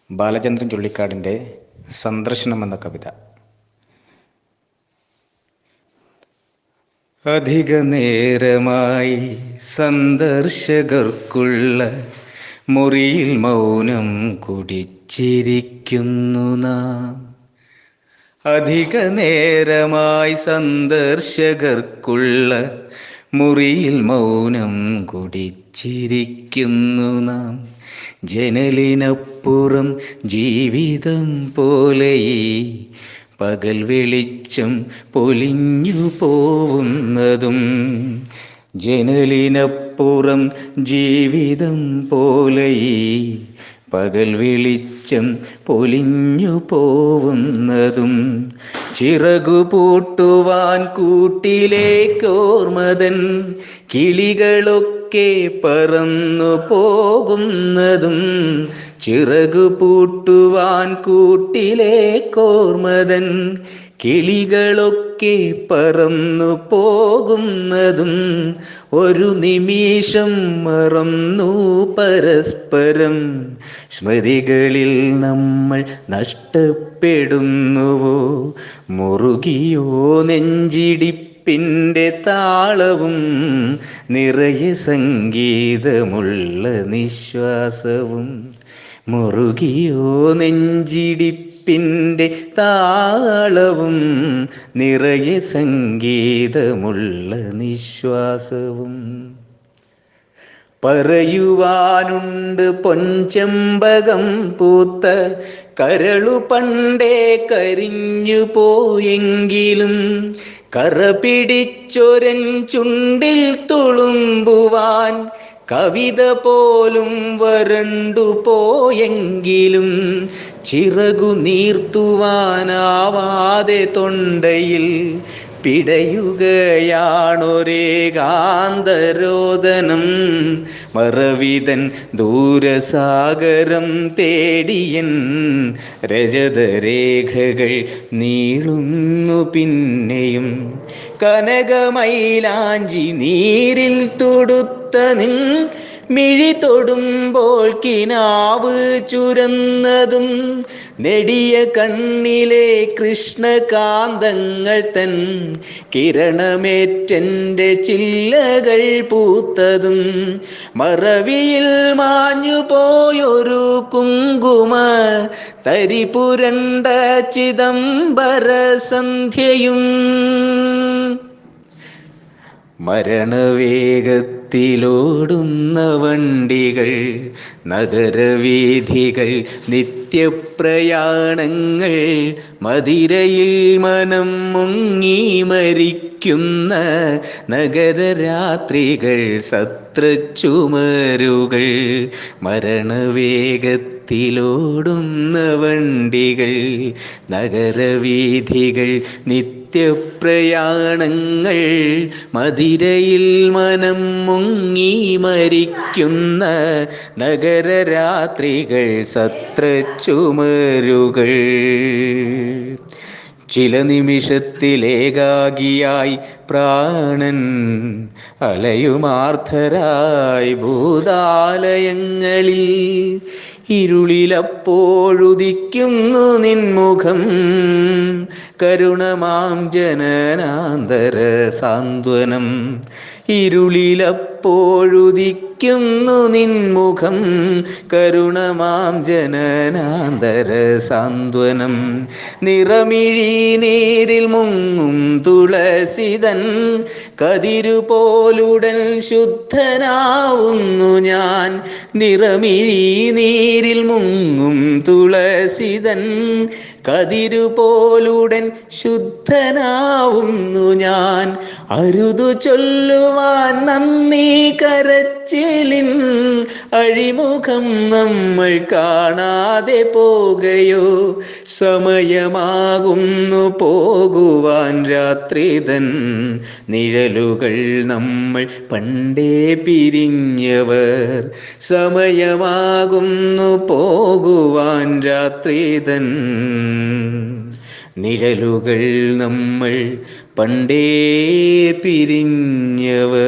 ബാലചന്ദ്രൻ ചുള്ളിക്കാടിൻ്റെ സന്ദർശനം എന്ന കവിത. അധിക നേരമായി സന്ദർശകർക്കുള്ള മുറിയിൽ മൗനം കുടിച്ചിരിക്കുന്നു നാം. അധിക നേരമായി സന്ദർശകർക്കുള്ള മുറിയിൽ മൗനം കുടിച്ചിരിക്കുന്നു നാം. ജനലിനപ്പുറം ജീവിതം പോലെ പകൽ വെളിച്ചം പൊലിഞ്ഞു പോവുന്നതും. ജനലിനപ്പുറം ജീവിതം പോലെ പകൽ വെളിച്ചം പൊലിഞ്ഞു പോവുന്നതും. ചിറകുപൂട്ടുവാൻ കൂട്ടിലേക്കോർമതൻ കിളികളൊക്കെ പറന്നു പോകുന്നതും. ചിറകുപൂട്ടുവാൻ കൂട്ടിലേക്കോർമതൻ കിളികളൊക്കെ പറന്നു പോകുന്നതും. ഒരു നിമിഷം മറന്നു പരസ്പരം, സ്മൃതികളിൽ നമ്മൾ നഷ്ടപ്പെടുന്നുവോ. മുറുകിയോ നെഞ്ചിടിപ്പിൻ്റെ താളവും, നിറയെ സംഗീതമുള്ള നിശ്വാസവും. മുറുകിയോ നെഞ്ചിടിപ്പിൻ്റെ താളവും, നിറയെ സംഗീതമുള്ള നിശ്വാസവും. പറയുവാനുണ്ട് പൊൻചെമ്പകം പൂത്ത കരളു പണ്ടേ കരിഞ്ഞു പോയെങ്കിലും, കറ പിടിച്ചൊരൻ ചുണ്ടിൽ തുളുമ്പുവാൻ കവിത പോലും വരണ്ടു പോയെങ്കിലും, ചിറകു നീർത്തുവാനാവാതെ തൊണ്ടയിൽ പിടയുകയാണൊരേകാന്തരോദനം. മറവിതൻ ദൂരസാഗരം തേടിയൻ രജതരേഖകൾ നീളുന്നു പിന്നെയും. കനകമൈലാഞ്ചി നീരിൽ തൊടുത്ത നിൻ മിഴി തൊടുമ്പോൾ കിനാവ് ചുരന്നതും. നെടിയ കണ്ണിലെ കൃഷ്ണകാന്തങ്ങൾ തൻ കിരണമേറ്റെൻ്റെ ചില്ലകൾ പൂത്തതും. മറവിയിൽ മാഞ്ഞു പോയൊരു കുങ്കുമ തരിപുരണ്ട ചിദംബര സന്ധ്യയും. മരണവേഗത്തിലോടുന്ന വണ്ടികൾ, നഗരവീഥികൾ, നിത്യപ്രയാണങ്ങൾ. മദിരയിൽ മനം മുങ്ങി മരിക്കുന്ന നഗരരാത്രികൾ, സത്രച്ചുമരുകൾ. മരണവേഗത്തിലോടുന്ന വണ്ടികൾ, നഗരവീഥികൾ, നിത്യപ്രയാണങ്ങൾ. മദിരയിൽ മനം മുങ്ങി മരിക്കുന്ന നഗരരാത്രികൾ, സത്രച്ചുമരുകൾ. ചില നിമിഷത്തിലേകാകിയായി പ്രാണൻ അലയുമാർദ്ധരായി ഭൂതാലയങ്ങളിൽ. ഇരുളിലപ്പോഴുദിക്കുന്നു നിൻമുഖം, കരുണമാം ജനനാന്തര സാന്ത്വനം. ഇരുളിലപ്പോഴുദിക്കുന്നു നിൻമുഖം, കരുണമാം ജനനാന്തര സാന്ത്വനം. നിറമിഴി നേരിൽ മുങ്ങും തുളസിതൻ കതിരുപോലുടൻ ശുദ്ധനാവുന്നു ഞാൻ. നിറമിഴി നീരിൽ മുങ്ങും തുളസിതൻ കതിരുപോലുടൻ ശുദ്ധനാവുന്നു ഞാൻ. അരുതു ചൊല്ലുവാൻ നന്ദി കരച്ചിലിൻ അഴിമുഖം നമ്മൾ കാണാതെ പോകയോ. സമയമാകുന്നു പോകുവാൻ രാത്രിതൻ നിഴലുകൾ, നമ്മൾ പണ്ടേ പിരിഞ്ഞവർ. സമയമാകുന്നു പോകുവാൻ രാത്രിതൻ നിഴലുകൾ, നമ്മൾ പണ്ടേ പിരിഞ്ഞവർ.